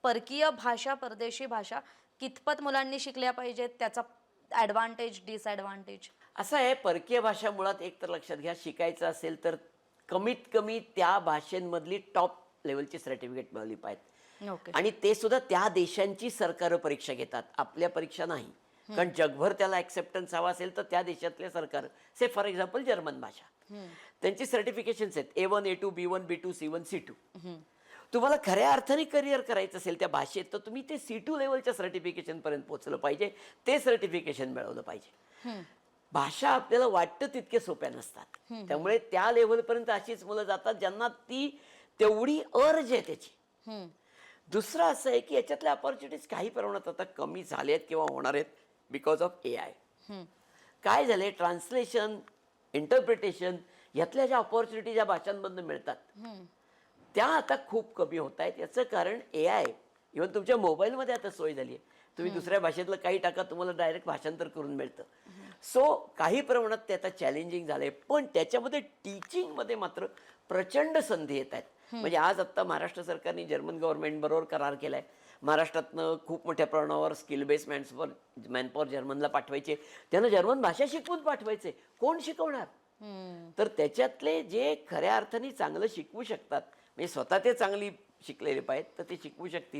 परकीय भाषा, परदेशी भाषा कितपत मुलांनी शिकल्या पाहिजेत, त्याचा ॲडव्हांटेज, डिसॲडव्हांटेज? असं आहे, परकीय भाषा मुळात एक तर लक्षात घ्या, शिकायचं असेल तर कमीत कमी त्या भाषेंमधली टॉप लेवलची सर्टिफिकेट मिळवली पाहिजेत. ओके. आणि ते सुद्धा त्या देशांची सरकारं परीक्षा घेतात, आपल्या परीक्षा नाही. कारण जगभर त्याला ॲक्सेप्टन्स हवा असेल तर त्या देशातले सरकार, से फॉर एक्झाम्पल जर्मन भाषा, त्यांची सर्टिफिकेशन्स आहेत A1, A2, B1, B2, C1, C2. तुम्हाला खऱ्या अर्थाने करिअर करायचं असेल त्या भाषेत तर तुम्ही ते C2 लेवलच्या सर्टिफिकेशनपर्यंत पोहोचलं पाहिजे, ते सर्टिफिकेशन मिळवलं पाहिजे. भाषा आपल्याला वाटतं तितके सोप्या नसतात. त्यामुळे त्या लेव्हलपर्यंत अशीच मुलं जातात ज्यांना ती तेवढी अर्ज आहे त्याची. दुसरं असं आहे की याच्यातल्या अपॉर्च्युनिटीज काही प्रमाणात आता कमी झाले आहेत किंवा होणार आहेत बिकॉज ऑफ AI. काय झालंय, ट्रान्सलेशन, इंटरप्रिटेशन यातल्या ज्या अपॉर्च्युनिटी ज्या भाषांमधून मिळतात त्या आता खूप कमी होत आहेत. याचं कारण AI. इव्हन तुमच्या मोबाईलमध्ये आता सोय झाली आहे, तुम्ही दुसऱ्या भाषेतलं काही टाका, तुम्हाला डायरेक्ट भाषांतर करून मिळतं. सो काही प्रमाणात ते आता चॅलेंजिंग झालंय, पण त्याच्यामध्ये टीचिंगमध्ये मात्र प्रचंड संधी येत आहेत. म्हणजे आज आत्ता महाराष्ट्र सरकारने जर्मन गव्हर्नमेंट बरोबर करार केलाय. महाराष्ट्रातनं खूप मोठ्या प्रमाणावर स्किल बेस मॅनपॉवर जर्मनला पाठवायचे, त्यांना जर्मन भाषा शिकवून पाठवायचे. कोण शिकवणार? तर त्याच्यातले जे खऱ्या अर्थाने चांगलं शिकवू शकतात, म्हणजे स्वतः ते चांगली शिकलेले पाहिजेत तर ते शिकवू शकतील.